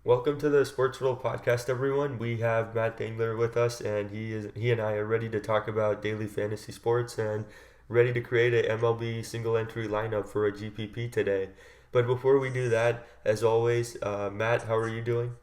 Welcome to the Sports Roll podcast, everyone. We have Matt Dangler with us, and he and I are ready to talk about daily fantasy sports and ready to create a MLB single entry lineup for a GPP today. But before we do that, as always, Matt, how are you doing?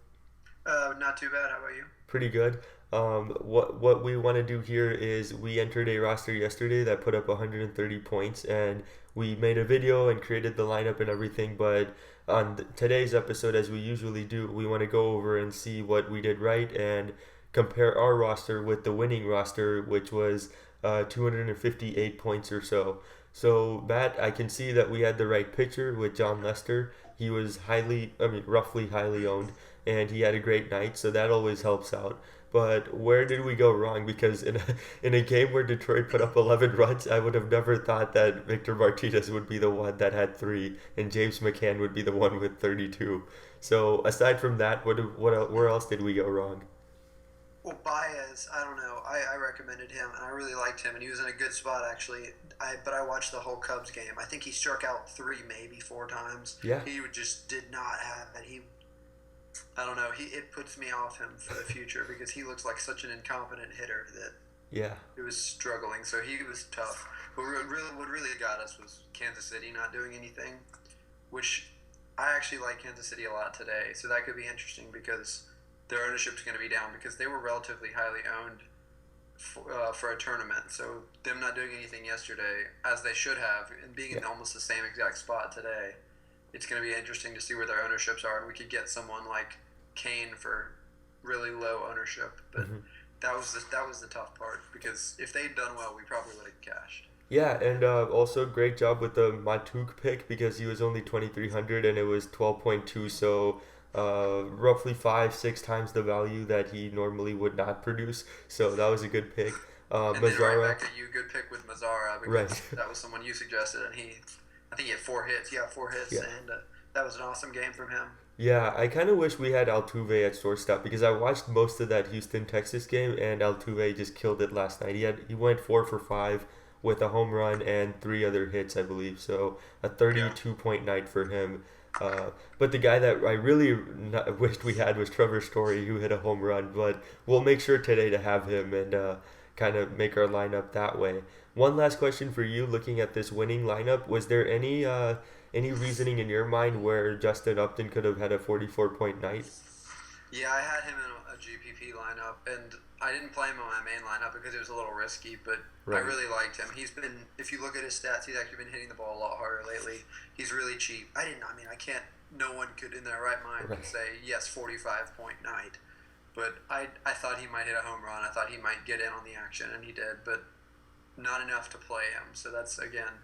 Not too bad. How about you? Pretty good. What we want to do here is we entered a roster yesterday that put up 130 points, and we made a video and created the lineup and everything. But on today's episode, as we usually do, we want to go over and see what we did right and compare our roster with the winning roster, which was 258 points or so. So Matt, I can see that we had the right pitcher with John Lester. He was roughly highly owned, and he had a great night, so that always helps out. But where did we go wrong? Because in a game where Detroit put up 11 runs, I would have never thought that Victor Martinez would be the one that had three, and James McCann would be the one with 32. So aside from that, where else did we go wrong? Well, Baez, I don't know. I recommended him, and I really liked him, and he was in a good spot actually. But I watched the whole Cubs game. I think he struck out three, maybe four times. Yeah, He just did not have it. I don't know. It puts me off him for the future because he looks like such an incompetent hitter that yeah, it was struggling. So he was tough. But what really got us was Kansas City not doing anything, which I actually like Kansas City a lot today. So that could be interesting because their ownership's going to be down because they were relatively highly owned for a tournament. So them not doing anything yesterday, as they should have, and being in yeah. almost the same exact spot today, it's going to be interesting to see where their ownerships are, and we could get someone like Kane for really low ownership. But hmm that was the tough part because if they'd done well, we probably would have cashed. Yeah, and also great job with the Matuk pick because he was only 2,300 and it was 12.2, so roughly 5, 6 times the value that he normally would not produce. So that was a good pick. And then right Mazzara, back at you, good pick with Mazzara because right. that was someone you suggested, and I think he had four hits. He got four hits, Yeah. and that was an awesome game from him. Yeah, I kind of wish we had Altuve at shortstop because I watched most of that Houston Texas game and Altuve just killed it last night. He went 4 for 5 with a home run and three other hits, I believe. So a Yeah. 32-point night for him. But the guy that I really wished we had was Trevor Story, who hit a home run. But we'll make sure today to have him and kind of make our lineup that way. One last question for you, looking at this winning lineup, was there any reasoning in your mind where Justin Upton could have had a 44-point night? Yeah, I had him in a GPP lineup, and I didn't play him in my main lineup because it was a little risky, but I Right, really liked him. If you look at his stats, he's actually been hitting the ball a lot harder lately. He's really cheap. I can't, no one could in their right mind right. say, yes, 45-point night. But I thought he might hit a home run. I thought he might get in on the action, and he did, but not enough to play him. So that's, again,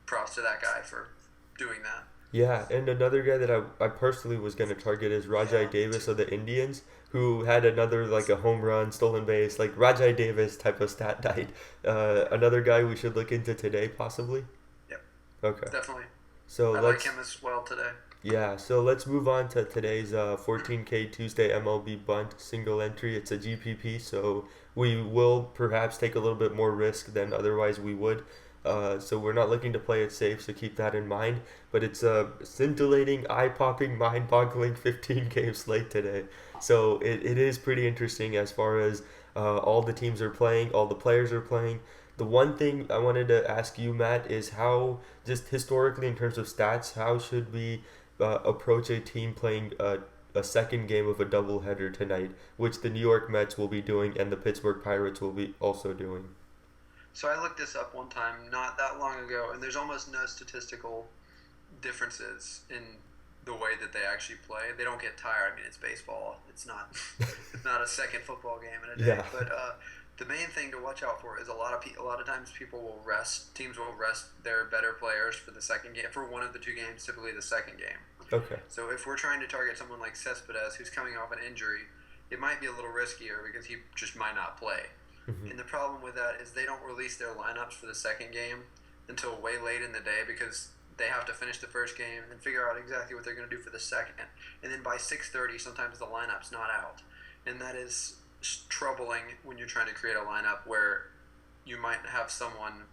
props to that guy for doing that. Yeah, and another guy that I personally was going to target is Rajai Yeah, me Davis too. of the Indians, who had another like a home run, stolen base, like Rajai Davis type of stat night. Another guy we should look into today, possibly. Yep, Okay, definitely. so I like let's him as well today. let's move on to today's 14K Tuesday MLB bunt single entry. It's a GPP, so we will perhaps take a little bit more risk than otherwise we would. So we're not looking to play it safe, so keep that in mind. But it's a scintillating, eye-popping, mind-boggling 15 game slate today. So it is pretty interesting as far as all the teams are playing, all the players are playing. The one thing I wanted to ask you, Matt, is how, just historically in terms of stats, how should we approach a team playing a second game of a doubleheader tonight, which the New York Mets will be doing and the Pittsburgh Pirates will be also doing? So I looked this up one time not that long ago, and there's almost no statistical differences in the way that they actually play. They don't get tired. I mean, it's baseball. It's not. It's not a second football game in a day. Yeah. But the main thing to watch out for is a lot of times people will rest. Teams will rest their better players for the second game for one of the two games. Typically, the second game. Okay. So if we're trying to target someone like Cespedes, who's coming off an injury, it might be a little riskier because he just might not play. hmm And the problem with that is they don't release their lineups for the second game until way late in the day because they have to finish the first game and then figure out exactly what they're going to do for the second. And then by 6:30, sometimes the lineup's not out. And that is troubling when you're trying to create a lineup where you might have someone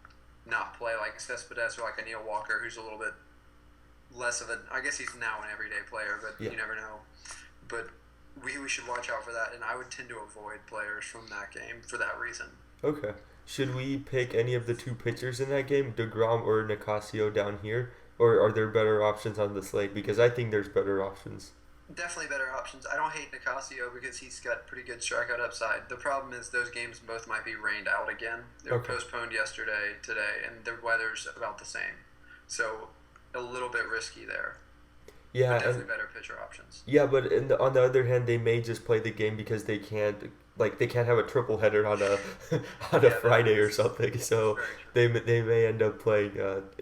not play like Cespedes or like a Neil Walker who's a little bit less of a. I guess he's now an everyday player, but Yeah. you never know. but we should watch out for that, and I would tend to avoid players from that game for that reason. Okay. Should we pick any of the two pitchers in that game, DeGrom or Nicasio down here? Or are there better options on the slate? Because I think there's better options. Definitely better options. I don't hate Nicasio because he's got pretty good strikeout upside. The problem is those games both might be rained out again. They were Okay. postponed yesterday, today, and the weather's about the same. So a little bit risky there. Yeah, But and definitely better pitcher options. yeah, but on the other hand, they may just play the game because they can't have a triple header on a on a Yeah, Friday or that's something. So very true. they may end up playing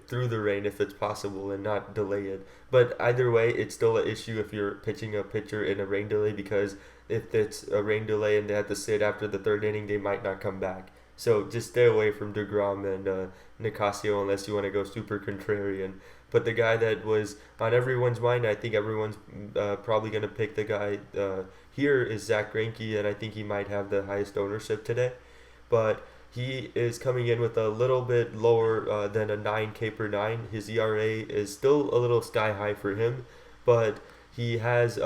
through the rain if it's possible and not delay it. But either way, it's still an issue if you're pitching a pitcher in a rain delay because if it's a rain delay and they have to sit after the third inning, they might not come back. So just stay away from DeGrom and Nicasio unless you want to go super contrarian. But the guy that was on everyone's mind, I think everyone's probably going to pick the guy here is Zach Greinke, and I think he might have the highest ownership today. But he is coming in with a little bit lower than a 9K per 9. His ERA is still a little sky high for him, but he has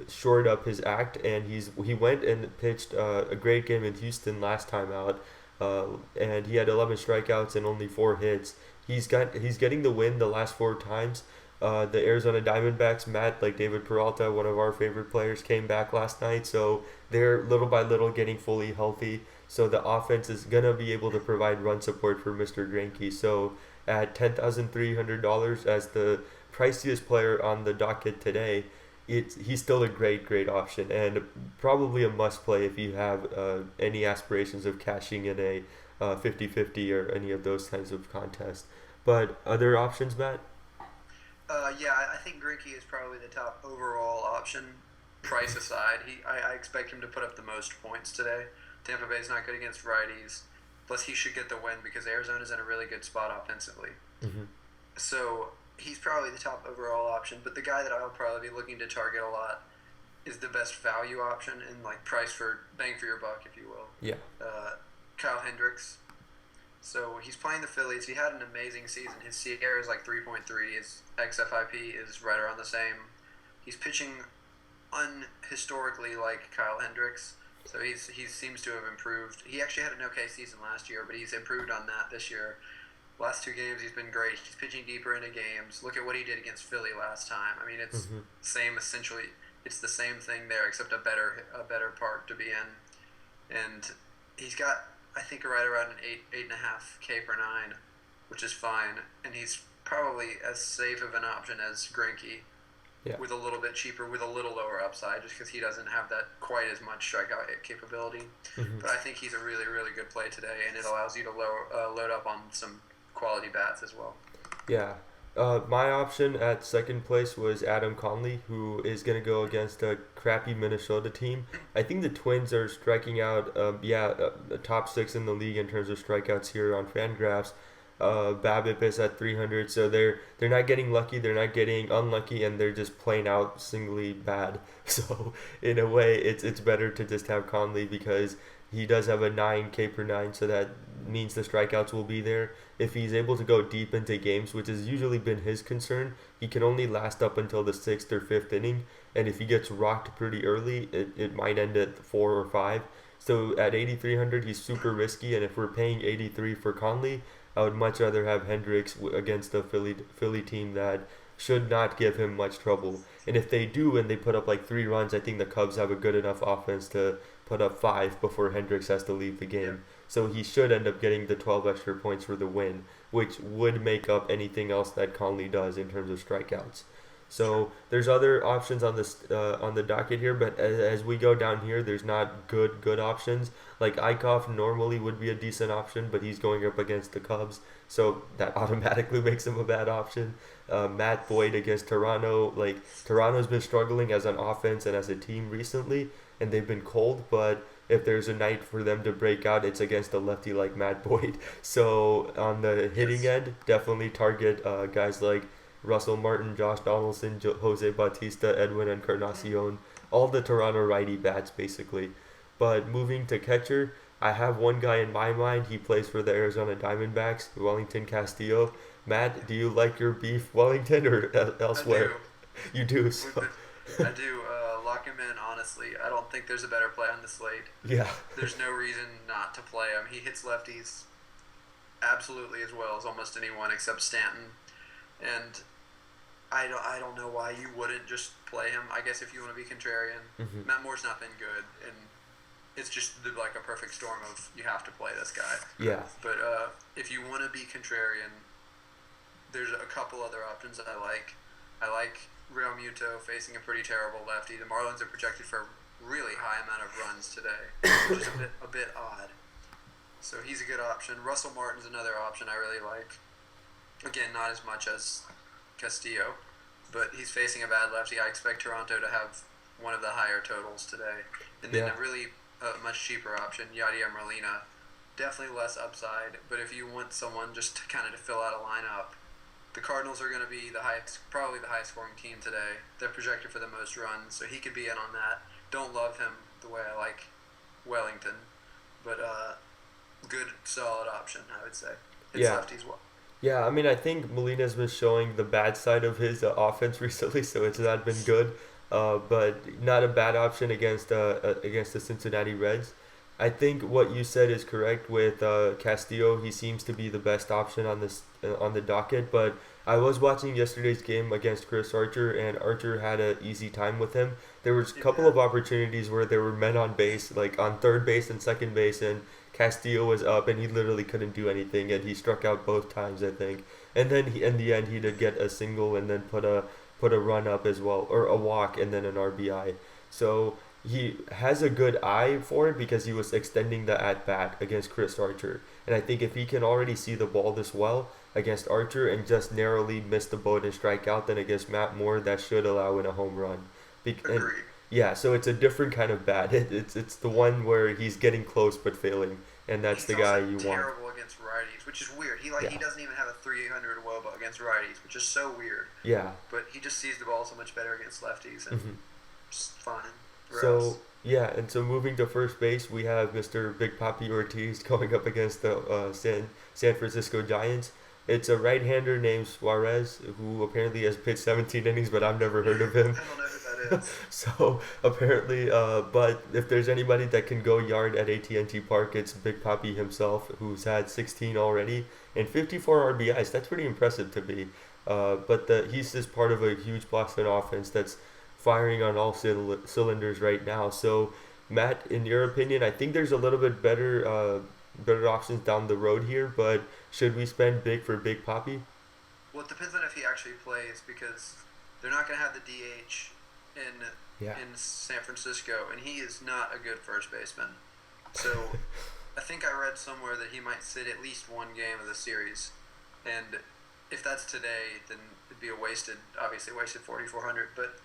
shored up his act, and he went and pitched a great game in Houston last time out, and he had 11 strikeouts and only 4 hits. He's getting the win the last 4 times. The Arizona Diamondbacks, Matt, like David Peralta, one of our favorite players, came back last night, so they're little by little getting fully healthy. So the offense is gonna be able to provide run support for Mr. Greinke. So at $10,300 as the priciest player on the docket today, he's still a great option and probably a must play if you have any aspirations of cashing in a 50-50 or any of those kinds of contests. But other options, Matt? Yeah, I think Greinke is probably the top overall option, price aside. I expect him to put up the most points today. Tampa Bay's not good against righties. Plus, he should get the win because Arizona's in a really good spot offensively. Mm-hmm. So he's probably the top overall option. But the guy that I'll probably be looking to target a lot is the best value option and like price for bang for your buck, if you will. Yeah. Kyle Hendricks. So he's playing the Phillies. He had an amazing season. His CR is like 3.3. His XFIP is right around the same. He's pitching unhistorically like Kyle Hendricks. So he seems to have improved. He actually had an okay season last year, but he's improved on that this year. Last 2 games, he's been great. He's pitching deeper into games. Look at what he did against Philly last time. I mean, it's same essentially. It's the same thing there, except a better park to be in. And he's got, I think, right around an 8.5K per 9, which is fine. And he's probably as safe of an option as Greinke. Yeah. With a little bit cheaper, with a little lower upside, just because he doesn't have that quite as much strikeout capability. Mm-hmm. But I think he's a really good play today, and it allows you to load up on some quality bats as well. Yeah. My option at second place was Adam Conley, who is going to go against a crappy Minnesota team. I think the Twins are striking out, the top 6 in the league in terms of strikeouts here on FanGraphs. BABIP is at 300, so they're not getting lucky, they're not getting unlucky, and they're just plain out singly bad. So in a way, it's better to just have Conley because he does have a 9K per 9, so that means the strikeouts will be there. If he's able to go deep into games, which has usually been his concern, he can only last up until the 6th or 5th inning, and if he gets rocked pretty early, it might end at 4 or 5. So at 8,300, he's super risky, and if we're paying 83 for Conley, I would much rather have Hendricks against a Philly team that should not give him much trouble. And if they do and they put up like 3 runs, I think the Cubs have a good enough offense to put up 5 before Hendricks has to leave the game. So he should end up getting the 12 extra points for the win, which would make up anything else that Conley does in terms of strikeouts. So there's other options on this on the docket here, but as we go down here, there's not good options. Like Eichhoff normally would be a decent option, but he's going up against the Cubs, so that automatically makes him a bad option. Matt Boyd against Toronto. Like Toronto's been struggling as an offense and as a team recently, and they've been cold. But if there's a night for them to break out, it's against a lefty like Matt Boyd. So on the hitting end, definitely target guys like Russell Martin, Josh Donaldson, Jose Bautista, Edwin Encarnacion, all the Toronto righty bats basically. But moving to catcher, I have one guy in my mind. He plays for the Arizona Diamondbacks, Wellington Castillo. Matt, do you like your beef Wellington or elsewhere? I do. You do. So. I do. Lock him bullpen, honestly. I don't think there's a better play on the slate. Yeah. There's no reason not to play him. He hits lefties absolutely as well as almost anyone except Stanton. And I don't know why you wouldn't just play him. I guess if you want to be contrarian. Hmm. Matt Moore's not been good, and it's just like a perfect storm of you have to play this guy. Yeah. But if you want to be contrarian, there's a couple other options that I like. I like Real Muto facing a pretty terrible lefty. The Marlins are projected for a really high amount of runs today, which is a bit odd. So he's a good option. Russell Martin's another option I really like. Again, not as much as Castillo, but he's facing a bad lefty. I expect Toronto to have one of the higher totals today. And then Yeah. a really much cheaper option, Yadier Molina. Definitely less upside, but if you want someone just to kind of to fill out a lineup, the Cardinals are going to be probably the highest scoring team today. They're projected for the most runs, so he could be in on that. Don't love him the way I like Wellington, but good, solid option, I would say. It's Yeah. lefties well. Yeah, I mean, I think Molina's been showing the bad side of his offense recently, so it's not been good. But not a bad option against the Cincinnati Reds. I think what you said is correct with Castillo. He seems to be the best option on the docket. But I was watching yesterday's game against Chris Archer, and Archer had an easy time with him. There was a couple Yeah. of opportunities where there were men on base, like on third base and second base, and Castillo was up, and he literally couldn't do anything, and he struck out both times, I think. And then in the end, he did get a single and then put a run up as well, or a walk and then an RBI. So he has a good eye for it because he was extending the at bat against Chris Archer. And I think if he can already see the ball this well against Archer and just narrowly miss the boat and strike out, then against Matt Moore, that should allow in a home run. And Agreed. yeah, so it's a different kind of bat. It's the one where he's getting close but failing, and that's He's the guy also you want. terrible against righties, which is weird. He Yeah. doesn't even have a 300 WOBA against righties, which is so weird. Yeah. But he just sees the ball so much better against lefties, and Hmm. just fine. For us. So yeah, and so moving to first base, we have Mr. Big Papi Ortiz going up against the San Francisco Giants. It's a right-hander named Suarez who apparently has pitched 17 innings, but I've never heard of him. I don't know who that is. So apparently, but if there's anybody that can go yard at AT&T Park, it's Big Papi himself, who's had 16 already and 54 RBIs. That's pretty impressive to me. But he's just part of a huge Boston offense that's firing on all cylinders right now. So, Matt, in your opinion, I think there's a little bit better options down the road here, but should we spend big for Big Papi? Well, it depends on if he actually plays, because they're not going to have the DH in Yeah. in San Francisco, and he is not a good first baseman. So I think I read somewhere that he might sit at least one game of the series, and if that's today, then it'd be obviously wasted 4,400. But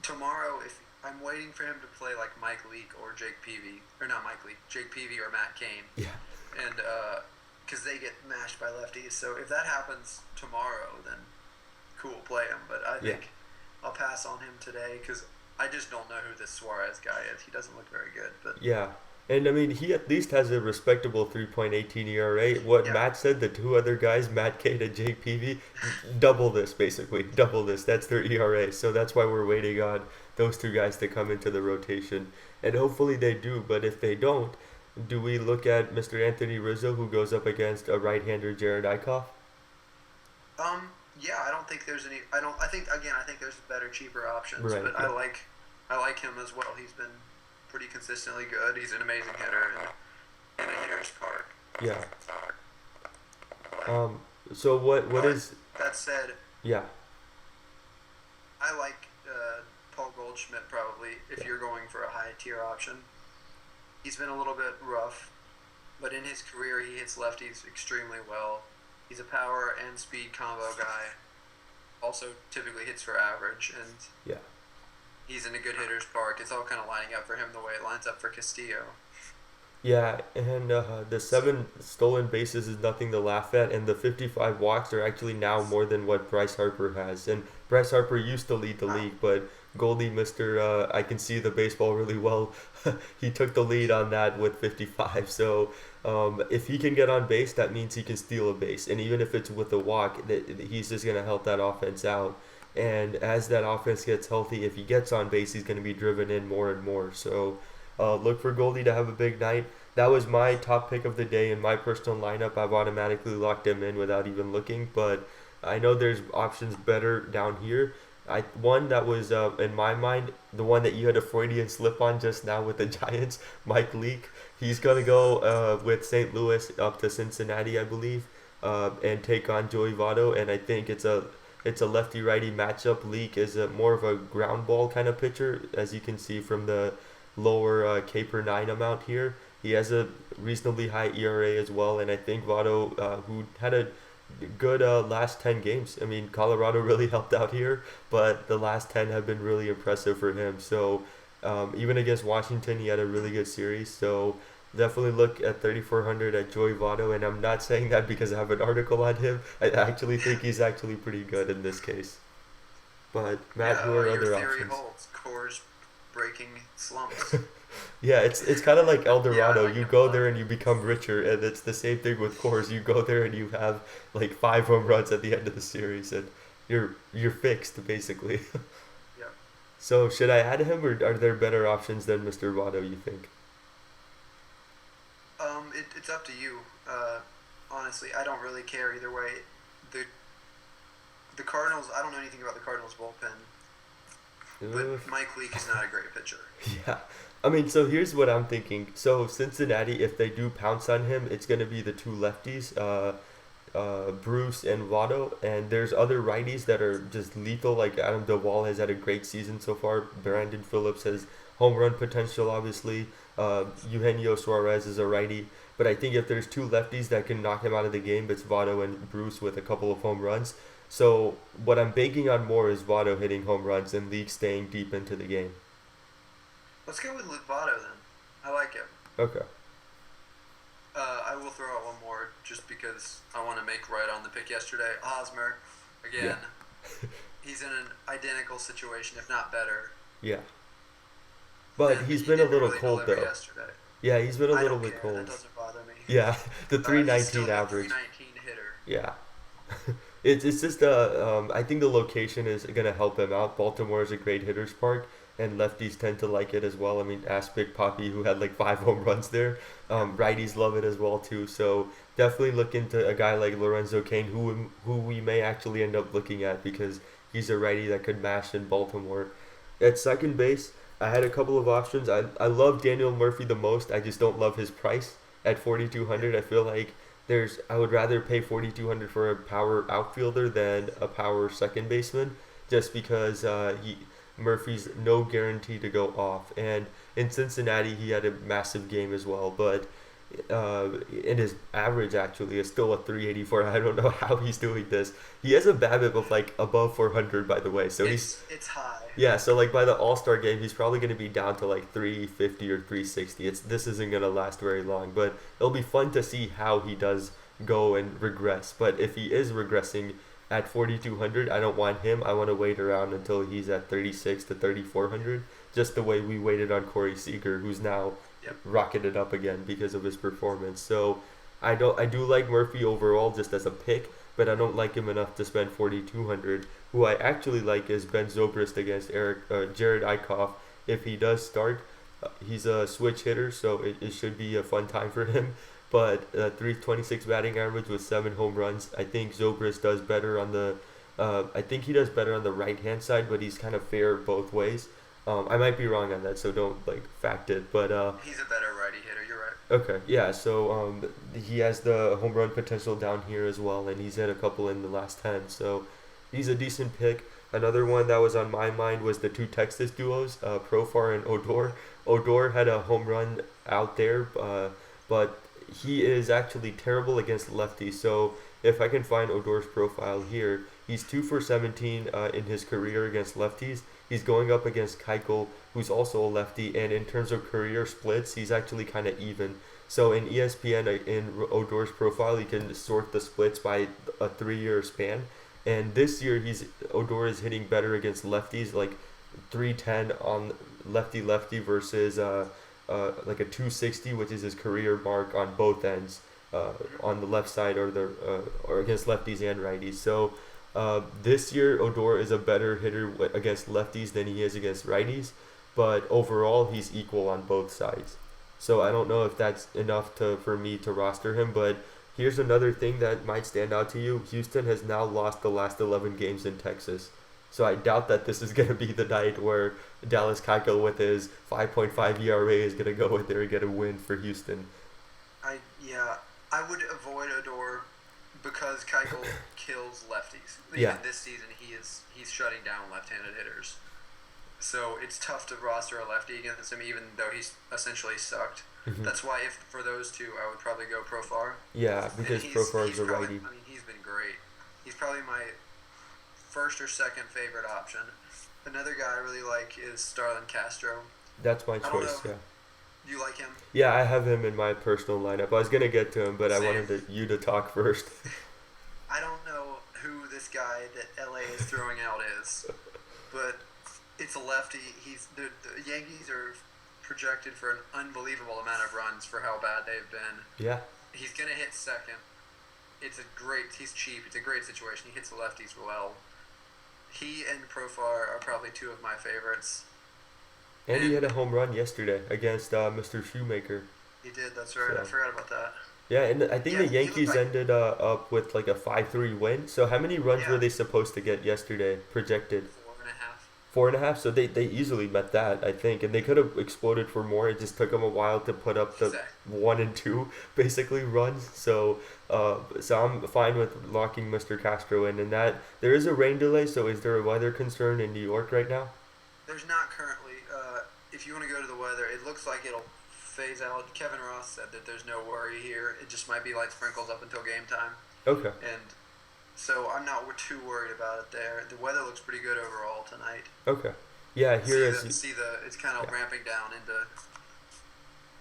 tomorrow, if I'm waiting for him to play like Mike Leake or Jake Peavy, or not Mike Leake, Jake Peavy or Matt Cain, Yeah. and because they get mashed by lefties. So if that happens tomorrow, then cool, play him. But I Yeah. think I'll pass on him today because I just don't know who this Suarez guy is. He doesn't look very good. But Yeah. And I mean, he at least has a respectable 3.18 ERA. What Yeah. Matt said, the two other guys, Matt Cade and Jake Peavy, double this basically. Double this. That's their ERA. So that's why we're waiting on those two guys to come into the rotation. And hopefully they do. But if they don't, do we look at Mr. Anthony Rizzo, who goes up against a right-hander, Jared Eichhoff? yeah, I don't think there's any. I think there's better, cheaper options. Right, But yeah. I like him as well. He's been pretty consistently good. He's an amazing hitter in a hitter's park. Yeah. So what But is that said, yeah. I like Paul Goldschmidt probably if you're going for a high tier option. He's been a little bit rough, but in his career he hits lefties extremely well. He's a power and speed combo guy. Also typically hits for average, and Yeah. he's in a good hitter's park. It's all kind of lining up for him the way it lines up for Castillo. Yeah, and the 7 stolen bases is nothing to laugh at, and the 55 walks are actually now more than what Bryce Harper has. And Bryce Harper used to lead the league, but Goldie, Mr. I can see the baseball really well, he took the lead on that with 55. So if he can get on base, that means he can steal a base. And even if it's with a walk, he's just going to help that offense out. And as that offense gets healthy, if he gets on base, he's going to be driven in more and more. So look for Goldie to have a big night. That was my top pick of the day in my personal lineup. I've automatically locked him in without even looking, but I know there's options better down here. One that was in my mind, the one that you had a Freudian slip on just now with the Giants, Mike Leake. He's gonna go with St. Louis up to Cincinnati, I believe, and take on Joey Votto. And I think it's a lefty righty matchup. Leake is more of a ground ball kind of pitcher, as you can see from the lower K per nine amount here. He has a reasonably high ERA as well, and I think Votto, who had a good last 10 games. I mean, Colorado really helped out here, but the last 10 have been really impressive for him. So even against Washington, he had a really good series. So definitely look at 3,400 at Joey Votto, and I'm not saying that because I have an article on him. I actually think he's actually pretty good in this case. But Matt, Yeah, who are your other theory options? holds. Core's breaking slumps. Yeah, it's kind of like El Yeah, I Dorado. like You him a go lot. there and you become richer, and it's the same thing with Coors. You go there and you have like 5 home runs at the end of the series, and you're fixed basically. Yeah. So should I add him, or are there better options than Mr. Votto? You think? It's up to you. Honestly, I don't really care either way. The the Cardinals. I don't know anything about the Cardinals bullpen, Uh, but Mike Leake is not a great pitcher. yeah, I mean, so here's what I'm thinking. So Cincinnati, if they do pounce on him, it's gonna be the two lefties. Bruce and Votto, and there's other righties that are just lethal. Like Adam Duvall has had a great season so far. Brandon Phillips has home run potential, obviously. Eugenio Suarez is a righty, but I think if there's two lefties that can knock him out of the game, it's Votto and Bruce with a couple of home runs. So what I'm banking on more is Votto hitting home runs and Leake staying deep into the game. Let's go with Votto then. I like him. Okay. I will throw out one more just because I want to make right on the pick yesterday. Hosmer, Yeah. again, he's in an identical situation, if not better. Yeah. But And he's he been a didn't little really cold deliver though. yesterday. Yeah, he's been a I little don't bit care. That cold. doesn't bother me. Yeah, the He's still 319 a average. 319 hitter. Yeah. It's just I think the location is gonna help him out. Baltimore is a great hitters park, and lefties tend to like it as well. I mean, ask Big Poppy who had like 5 home runs there. Righties love it as well too. So definitely look into a guy like Lorenzo Cain, who we may actually end up looking at because he's a righty that could mash in Baltimore. At second base, I had a couple of options. I love Daniel Murphy the most. I just don't love his price at 4,200. I feel like I would rather pay 4,200 for a power outfielder than a power second baseman, just because Murphy's no guarantee to go off. And in Cincinnati, he had a massive game as well, but and his average actually is still a 384. I don't know how he's doing this. He has a BABIP of like above 400, by the way. So It's high. yeah, so like by the All-Star game, he's probably going to be down to like 350 or 360. This isn't going to last very long, but it'll be fun to see how he does go and regress. But if he is regressing at 4,200, I don't want him. I want to wait around until he's at 36 to 3,400, just the way we waited on Corey Seager, who's now Yep. rocketed up again because of his performance. So I do like Murphy overall just as a pick, but I don't like him enough to spend 4,200. Who I actually like is Ben Zobrist against Jared Eichhoff. If he does start, he's a switch hitter, so it should be a fun time for him. But 326 batting average with 7 home runs. I think Zobrist does better on the. I think he does better on the right hand side, but he's kind of fair both ways. I might be wrong on that, so don't like fact it. But He's a better righty hitter. You're right. okay, yeah. So he has the home run potential down here as well, and he's had a couple in the last 10. So he's a decent pick. Another one that was on my mind was the two Texas duos, Profar and Odor. Odor had a home run out there, but he is actually terrible against lefties. So if I can find Odor's profile here, he's 2 for 17 in his career against lefties. He's going up against Keuchel, who's also a lefty, and in terms of career splits, he's actually kind of even. So in ESPN, in Odor's profile, you can sort the splits by a 3-year span. And this year, Odor is hitting better against lefties, like 310 on lefty versus like a 260, which is his career mark on both ends, on the left side or against lefties and righties. So This year, Odor is a better hitter against lefties than he is against righties, but overall, he's equal on both sides. So I don't know if that's enough for me to roster him, but here's another thing that might stand out to you. Houston has now lost the last 11 games in Texas. So I doubt that this is going to be the night where Dallas Keuchel with his 5.5 ERA is going to go in there and get a win for Houston. I would avoid Odor because Keuchel kills lefties. Yeah. Even this season, he's shutting down left-handed hitters. So it's tough to roster a lefty against him, even though he's essentially sucked. Mm-hmm. That's why, if for those two, I would probably go Profar. Yeah, because Profar is a righty. I mean, he's been great. He's probably my first or second favorite option. Another guy I really like is Starlin Castro. That's my choice, yeah. Do you like him? Yeah, I have him in my personal lineup. I was going to get to him, but Same. I wanted you to talk first. I don't know who this guy that LA is throwing out is, but it's a lefty. The Yankees are projected for an unbelievable amount of runs for how bad they've been. Yeah. He's going to hit second. He's cheap. It's a great situation. He hits the lefties well. He and Profar are probably two of my favorites. And he hit a home run yesterday against Mr. Shoemaker. He did, that's right. So. I forgot about that. Yeah, and I think the Yankees ended up with like a 5-3 win. So how many runs were they supposed to get yesterday, projected? 4.5. 4.5? So they easily met that, I think. And they could have exploded for more. It just took them a while to put up the 1 and 2, basically, runs. So I'm fine with locking Mr. Castro in. And that there is a rain delay, so is there a weather concern in New York right now? There's not currently. If you want to go to the weather, it looks like it'll phase out. Kevin Ross said that there's no worry here. It just might be light sprinkles up until game time. Okay. And so I'm not too worried about it there. The weather looks pretty good overall tonight. Okay. Yeah, here it's kind of ramping down into.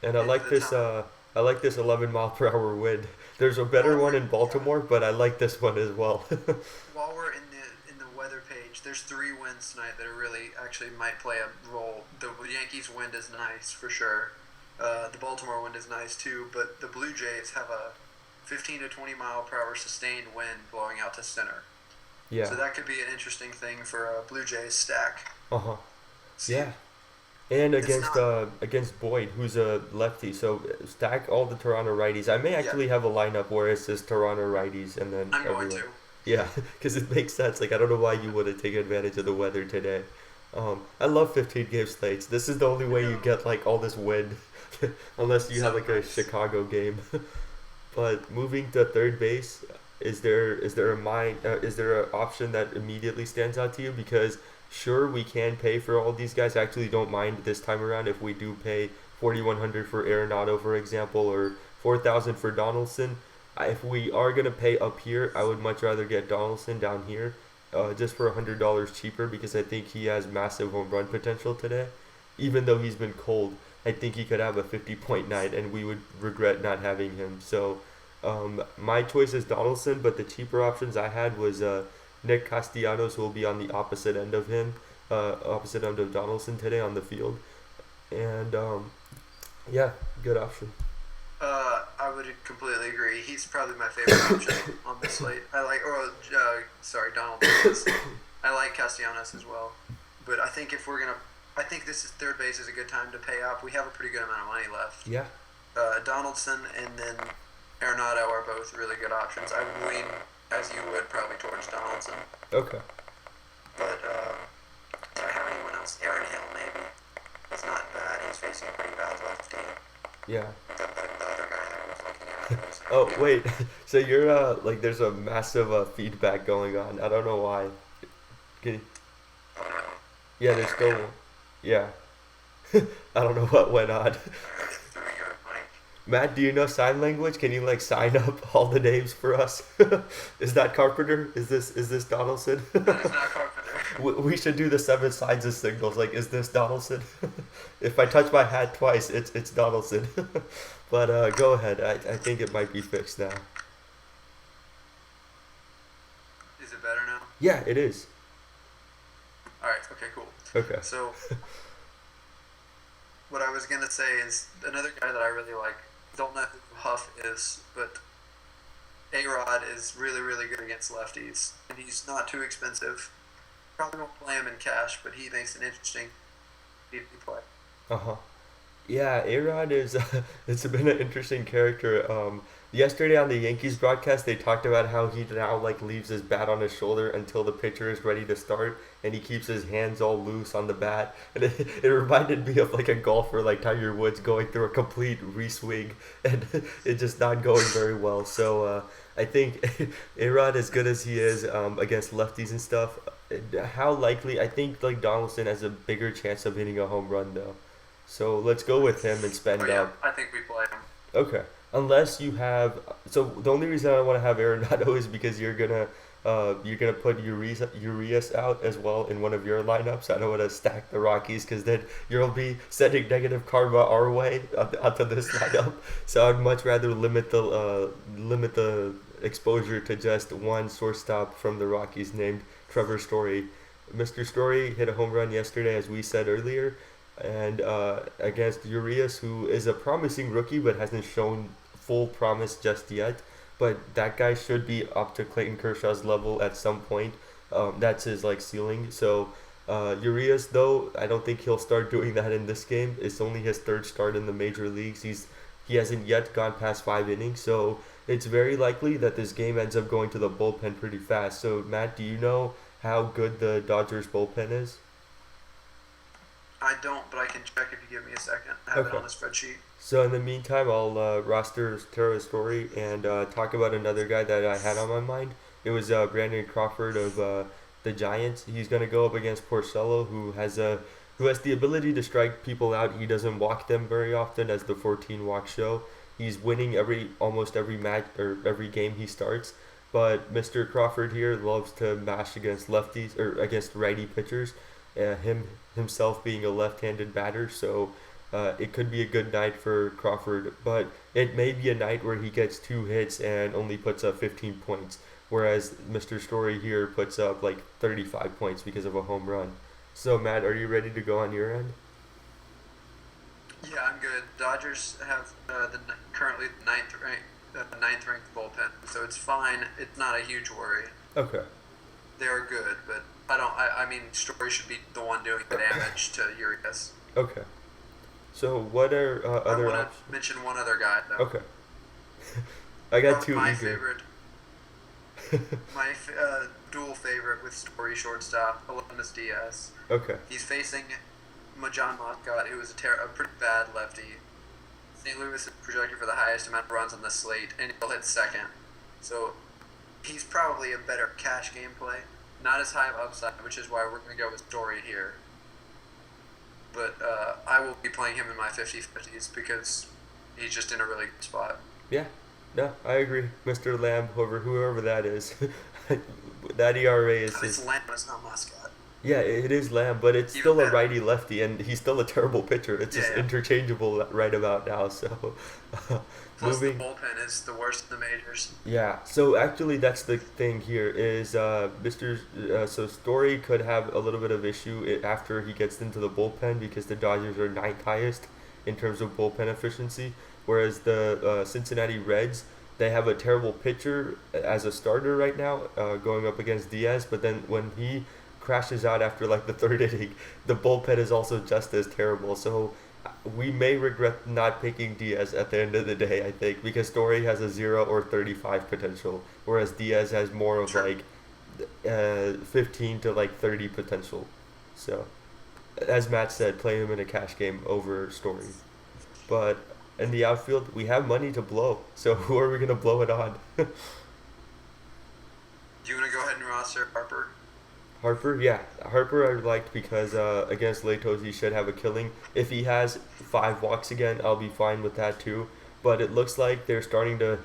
And I like this. I like this 11 mile per hour wind. There's a better one in Baltimore, but I like this one as well. While we're in the weather page, there's 3 winds tonight that are really actually might play a role. The Yankees wind is nice for sure. The Baltimore wind is nice too, but the Blue Jays have a 15 to 20 mile per hour sustained wind blowing out to center. Yeah. So that could be an interesting thing for a Blue Jays stack. Uh-huh. Yeah. And against Boyd, who's a lefty, so stack all the Toronto righties. I may actually have a lineup where it says Toronto righties and then I'm going to. Yeah, because it makes sense. Like, I don't know why you wouldn't take advantage of the weather today. I love 15-game slates. This is the only way you get, like, all this wind, unless you have, like, a Chicago game. But moving to third base, is there an option that immediately stands out to you? Because sure, we can pay for all these guys. I actually don't mind this time around if we do pay $4,100 for Arenado, for example, or $4,000 for Donaldson. If we are gonna pay up here, I would much rather get Donaldson down here, just for $100 cheaper, because I think he has massive home run potential today. Even though he's been cold, I think he could have a 50-point night, and we would regret not having him. So, my choice is Donaldson, but the cheaper options I had was Nick Castellanos, who will be on the opposite end of him, opposite end of Donaldson today on the field, and yeah, good option. I would completely agree. He's probably my favorite option on this slate. Donaldson is. I like Castellanos as well, but I think I think this is third base is a good time to pay up. We have a pretty good amount of money left. Yeah. Donaldson and then Arenado are both really good options. I would lean, as you would, probably towards Donaldson. Okay. But do I have anyone else? Aaron Hill, maybe. He's not bad. He's facing a pretty bad lefty. Yeah. The other guy that I was looking at. Oh, wait. So you're, like, there's a massive feedback going on. I don't know why. Can you... Oh, no. Yeah, there's still one. Yeah. I don't know what went on. Matt, do you know sign language? Can you, like, sign up all the names for us? Is that Carpenter? Is this Donaldson? That is not Carpenter. We should do the 7 signs of signals. Like, is this Donaldson? If I touch my hat twice, it's Donaldson. But go ahead. I think it might be fixed now. Is it better now? Yeah, it is. All right. Okay. Cool. Okay. So, what I was gonna say is another guy that I really like. Don't know who Huff is, but A-Rod is really, really good against lefties, and he's not too expensive. Probably won't play him in cash, but he makes an interesting BP play. Uh huh. Yeah, A-Rod is it's been an interesting character. Yesterday on the Yankees broadcast, they talked about how he now like leaves his bat on his shoulder until the pitcher is ready to start, and he keeps his hands all loose on the bat. And it reminded me of like a golfer like Tiger Woods going through a complete reswing, and it just not going very well. So I think A-Rod, as good as he is against lefties and stuff, how likely? I think like Donaldson has a bigger chance of hitting a home run though. So let's go with him and Oh spend yeah, up. I think we play him. Okay. Unless you have, so the only reason I don't want to have Arenado is because you're gonna put Urias out as well in one of your lineups. I don't want to stack the Rockies because then you'll be sending negative karma our way onto this lineup. So I'd much rather limit the exposure to just one shortstop from the Rockies named Trevor Story. Mr. Story hit a home run yesterday, as we said earlier, and against Urias, who is a promising rookie but hasn't shown full promise just yet. But that guy should be up to Clayton Kershaw's level at some point. That's his like ceiling. So Urias, though, I don't think he'll start doing that in this game. It's only his third start in the major leagues. He hasn't yet gone past 5 innings, so it's very likely that this game ends up going to the bullpen pretty fast. So Matt, do you know how good the Dodgers bullpen is? I don't, but I can check if you give me a second. I have it Okay. on the spreadsheet. So in the meantime, I'll roster Tara's story and talk about another guy that I had on my mind. It was Brandon Crawford of the Giants. He's gonna go up against Porcello, who has the ability to strike people out. He doesn't walk them very often, as the 14 walk show. He's winning almost every match or every game he starts. But Mr. Crawford here loves to mash against lefties or against righty pitchers. Himself being a left-handed batter, so it could be a good night for Crawford, but it may be a night where he gets 2 hits and only puts up 15 points, whereas Mr. Story here puts up like 35 points because of a home run. So, Matt, are you ready to go on your end? Yeah, I'm good. Dodgers have currently ninth ranked bullpen, so it's fine. It's not a huge worry. Okay. They're good, but I mean, Story should be the one doing the damage to Urias. Okay. So, what are I other want options? to mention one other guy though. Okay. I got Probably too my eager. favorite, dual favorite with Story shortstop, Alanis Diaz. Okay. He's facing John Moscott, who is a pretty bad lefty. St. Louis is projected for the highest amount of runs on the slate, and he'll hit second. So he's probably a better cash gameplay. Not as high of upside, which is why we're going to go with Story here. But I will be playing him in my 50-50s because he's just in a really good spot. Yeah. No, I agree. Mr. Lamb, whoever that is. That ERA is It's Lamb, it's not Moscott. yeah, it is Lamb, but it's Even still a better. righty lefty, and he's still a terrible pitcher. It's just Yeah. interchangeable right about now. So, Plus, the moving, bullpen is the worst in the majors. yeah. So actually, that's the thing here is Mr. So Story could have a little bit of issue after he gets into the bullpen because the Dodgers are ninth highest in terms of bullpen efficiency, whereas the Cincinnati Reds, they have a terrible pitcher as a starter right now, going up against Diaz. But then when he crashes out after like the third inning, the bullpen is also just as terrible. So we may regret not picking Diaz at the end of the day, I think, because Story has a 0 or 35 potential, whereas Diaz has more of Sure. like 15 to like 30 potential. So, as Matt said, play him in a cash game over Story. But in the outfield, we have money to blow. So who are we gonna blow it on? Do you want to go ahead and roster Harper? Harper, yeah, Harper I liked because against Latos he should have a killing. If he has 5 walks again, I'll be fine with that too. But it looks like they're starting to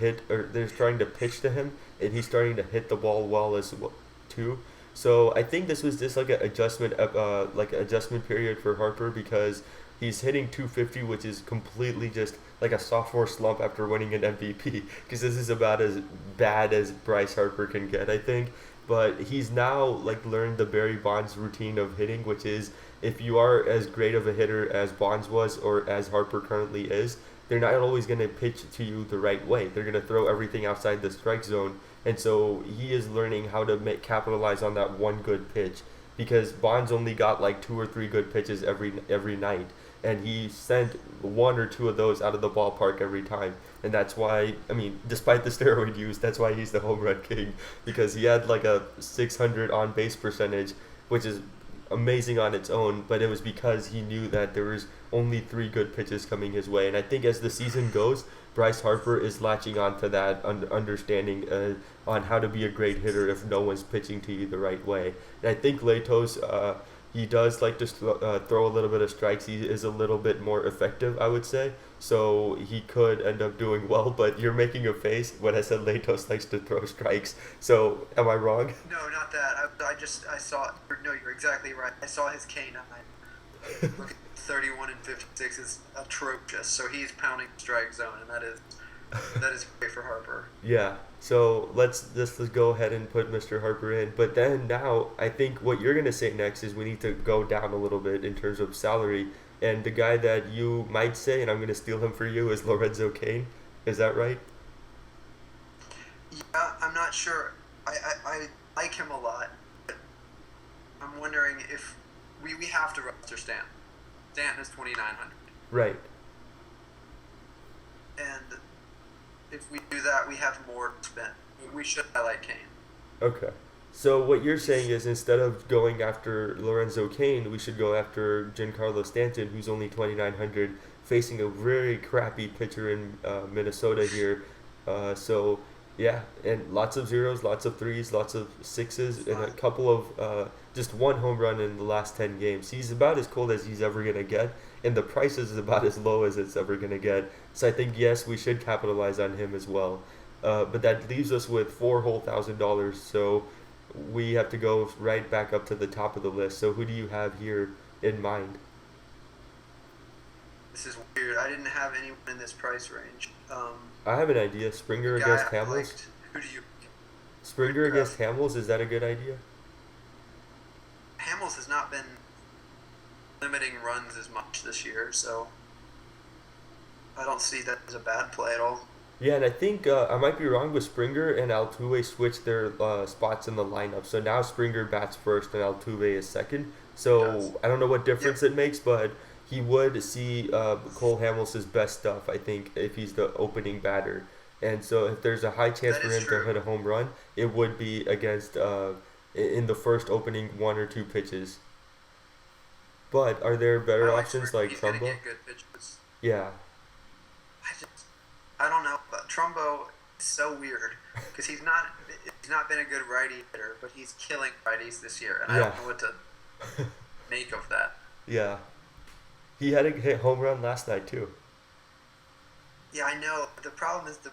pitch to him, and he's starting to hit the ball well as well too. So I think this was just like an adjustment period for Harper because he's hitting 250, which is completely just like a sophomore slump after winning an MVP. Because this is about as bad as Bryce Harper can get, I think. But he's now like learned the Barry Bonds routine of hitting, which is if you are as great of a hitter as Bonds was or as Harper currently is, they're not always going to pitch to you the right way. They're going to throw everything outside the strike zone, and so he is learning how to capitalize on that one good pitch because Bonds only got like two or three good pitches every night, and he sent one or two of those out of the ballpark every time. And that's why, I mean, despite the steroid use, that's why he's the home run king because he had like a 600 on base percentage, which is amazing on its own, but it was because he knew that there was only three good pitches coming his way. And I think as the season goes, Bryce Harper is latching on to that understanding on how to be a great hitter if no one's pitching to you the right way. And I think Latos, he does like to throw a little bit of strikes. He is a little bit more effective, I would say. So he could end up doing well, but you're making a face when I said Latos likes to throw strikes. So am I wrong? No, not that. I saw. No, you're exactly right. I saw his K9. Look at 31 and 56 is atrocious. So he's pounding the strike zone, and that is great for Harper. Yeah. So let's go ahead and put Mr. Harper in. But then now I think what you're gonna say next is we need to go down a little bit in terms of salary. And the guy that you might say, and I'm gonna steal him for you, is Lorenzo Cain. Is that right? Yeah, I'm not sure. I like him a lot. But I'm wondering if we have to roster Stanton. Stanton is 2,900. Right. And if we do that, we have more to spend. We should highlight Cain. Okay. So what you're saying is instead of going after Lorenzo Cain, we should go after Giancarlo Stanton, who's only 2,900, facing a very crappy pitcher in Minnesota here. So yeah, and lots of zeros, lots of threes, lots of sixes, and a couple of just one home run in the last 10 games. He's about as cold as he's ever gonna get, and the price is about as low as it's ever gonna get. So I think yes, we should capitalize on him as well. But that leaves us with $4,000. So we have to go right back up to the top of the list. So who do you have here in mind? This is weird. I didn't have anyone in this price range. I have an idea. Springer against Hamels. Who do you? Springer against Hamels. Is that a good idea? Hamels has not been limiting runs as much this year, so I don't see that as a bad play at all. Yeah, and I think I might be wrong, but Springer and Altuve switched their spots in the lineup. So now Springer bats first and Altuve is second. So I don't know what difference it makes, but he would see Cole Hamels' best stuff, I think, if he's the opening batter. And so if there's a high chance for him to hit a home run, it would be against in the first opening one or two pitches. But are there better options like Trumbo? Yeah. I don't know, but Trumbo is so weird because he's not been a good righty hitter, but he's killing righties this year, and I don't know what to make of that. Yeah, he had a hit home run last night too. Yeah, I know. The problem is the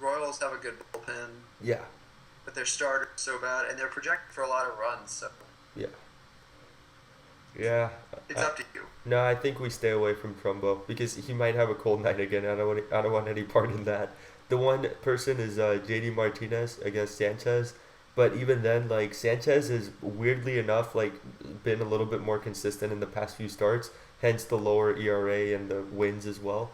Royals have a good bullpen. Yeah. But their starter's so bad, and they're projected for a lot of runs. So. Yeah. Yeah. It's up to you. No, I think we stay away from Trumbo because he might have a cold night again. I don't want any part in that. The one person is JD Martinez against Sanchez, but even then, like Sanchez is weirdly enough like been a little bit more consistent in the past few starts, hence the lower ERA and the wins as well.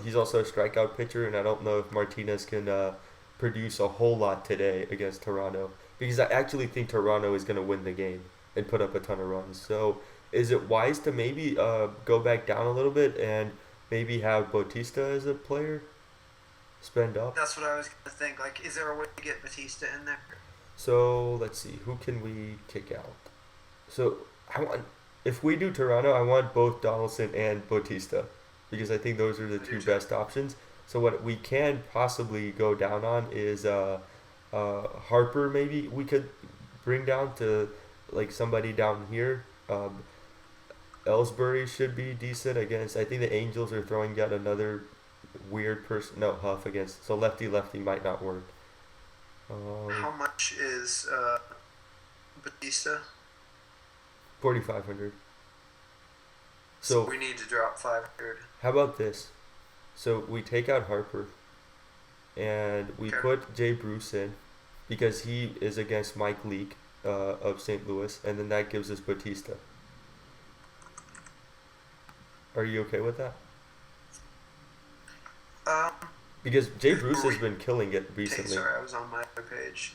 He's also a strikeout pitcher, and I don't know if Martinez can produce a whole lot today against Toronto because I actually think Toronto is going to win the game and put up a ton of runs. So is it wise to maybe go back down a little bit and maybe have Bautista as a player spend up? That's what I was going to think. Like, is there a way to get Bautista in there? So let's see. Who can we kick out? So if we do Toronto, I want both Donaldson and Bautista because I think those are the two best options. So what we can possibly go down on is Harper. Maybe we could bring down to like somebody down here. Ellsbury should be decent against. I think the Angels are throwing yet another weird person. No, Huff against. So lefty might not work. How much is Bautista? 4,500. So we need to drop 500. How about this? So we take out Harper, and we put Jay Bruce in, because he is against Mike Leake of St. Louis, and then that gives us Bautista. Are you okay with that? Um, Because Jay Bruce were has we? been killing it Okay, recently. sorry, I was on my other page.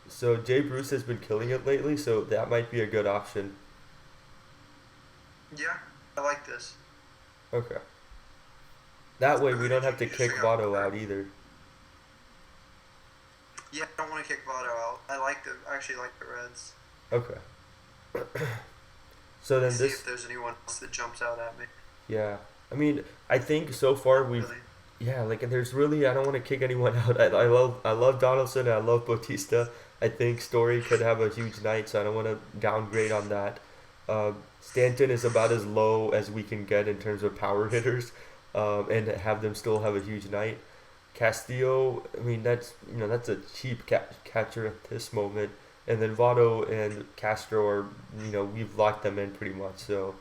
So Jay Bruce has been killing it lately, so that might be a good option. Yeah, I like this. Okay. That way So we who don't did you have to use to kick go Votto over? out either. Yeah, I don't want to kick Votto out. I actually like the Reds. Okay. So Let me then see if this, there's anyone else that jumps out at me. yeah. I mean, I think so far Not we've, really. yeah, like there's really, I don't want to kick anyone out. I love Donaldson and I love Bautista. I think Story could have a huge night, so I don't want to downgrade on that. Stanton is about as low as we can get in terms of power hitters, and have them still have a huge night. Castillo, I mean that's a cheap catcher at this moment, and then Votto and Castro are we've locked them in pretty much. So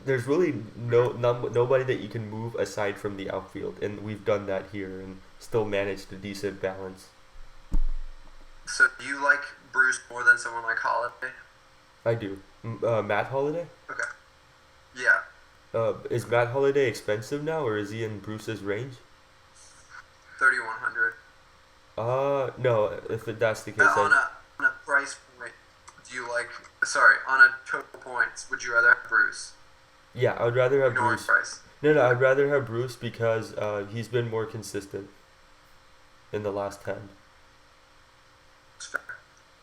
there's really nobody that you can move aside from the outfield, and we've done that here and still managed a decent balance. So do you like Bruce more than someone like Holiday? I do. Matt Holiday. Okay. Yeah. Is Matt Holiday expensive now, or is he in Bruce's range? 3,100. No. If that's the Uh, case, on a on a price point, do you like? Sorry, on a total points, would you rather have Bruce? yeah, I would rather have Ignoring Bruce. price. No, I'd rather have Bruce because he's been more consistent in the last 10. It's fair.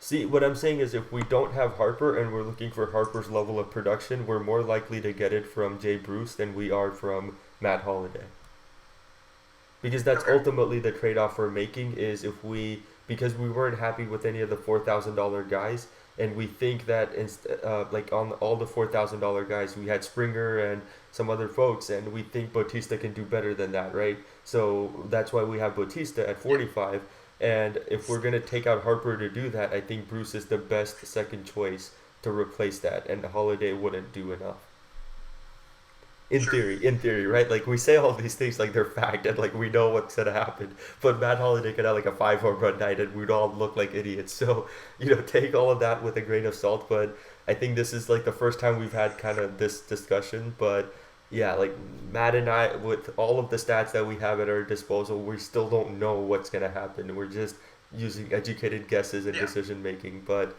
See, what I'm saying is if we don't have Harper and we're looking for Harper's level of production, we're more likely to get it from Jay Bruce than we are from Matt Holiday. Because that's Okay. ultimately the trade-off we're making is if we because we weren't happy with any of the $4,000 guys, and we think that like on all the $4,000 guys we had Springer and some other folks, and we think Bautista can do better than that, right? So that's why we have Bautista at Yeah. 45. And if we're gonna take out Harper to do that, I think Bruce is the best second choice to replace that, and Holiday wouldn't do enough. Sure. In theory, right? Like we say all these things like they're fact and like we know what's gonna happen. But Matt Holiday could have like a 5 home run night and we'd all look like idiots. So, take all of that with a grain of salt. But I think this is like the first time we've had kind of this discussion. But yeah, like Matt and I, with all of the stats that we have at our disposal, we still don't know what's gonna happen. We're just using educated guesses and Yeah. decision making. But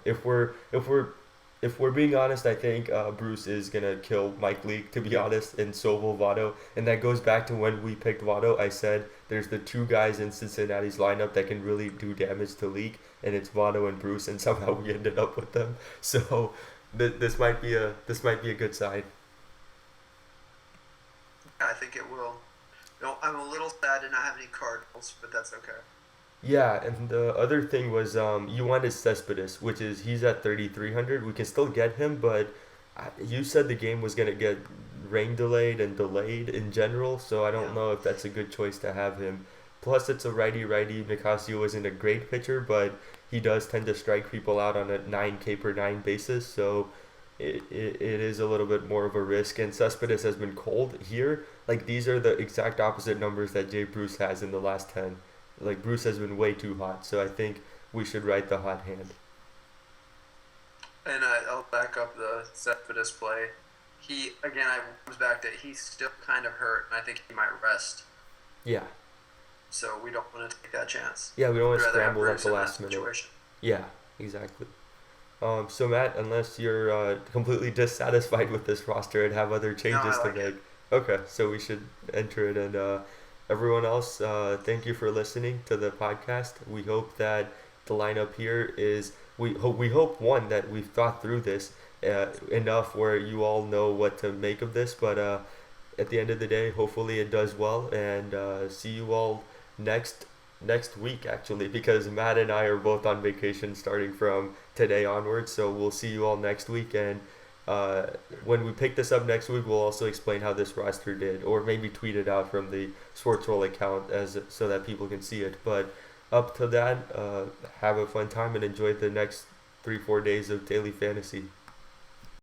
if we're being honest, I think Bruce is gonna kill Mike Leake. To be honest, and so will Votto, and that goes back to when we picked Votto. I said there's the two guys in Cincinnati's lineup that can really do damage to Leake, and it's Votto and Bruce, and somehow we ended up with them. So this might be a good sign. Yeah, I think it will. No, I'm a little sad to not have any Cardinals, but that's okay. Yeah, and the other thing was you wanted Cespedes, which is he's at 3,300. We can still get him, but you said the game was gonna get rain delayed and delayed in general, so I don't Yeah. know if that's a good choice to have him. Plus, it's a righty. Nicasio isn't a great pitcher, but he does tend to strike people out on a 9K per 9 basis, so it is a little bit more of a risk. And Cespedes has been cold here. Like, these are the exact opposite numbers that Jay Bruce has in the last 10. Like, Bruce has been way too hot, so I think we should write the hot hand. And I'll back up the Cespedes play. He again, I comes back to he's still kind of hurt, and I think he might rest. Yeah. So we don't want to take that chance. Yeah, we don't want We'd to rather have scramble at Bruce the in that last minute. situation. Yeah, exactly. So Matt, unless you're completely dissatisfied with this roster and have other No, changes I to like it. make, okay, so we should enter it. And everyone else, thank you for listening to the podcast. We hope that the lineup here is. We hope one that we've thought through this enough where you all know what to make of this. But at the end of the day, hopefully it does well. And see you all next next week actually, because Matt and I are both on vacation starting from today onwards. So we'll see you all next week, and uh, when we pick this up next week, we'll also explain how this roster did, or maybe tweet it out from the Sports Roll account as so that people can see it. But up to that, have a fun time and enjoy the next 3-4 days of daily fantasy.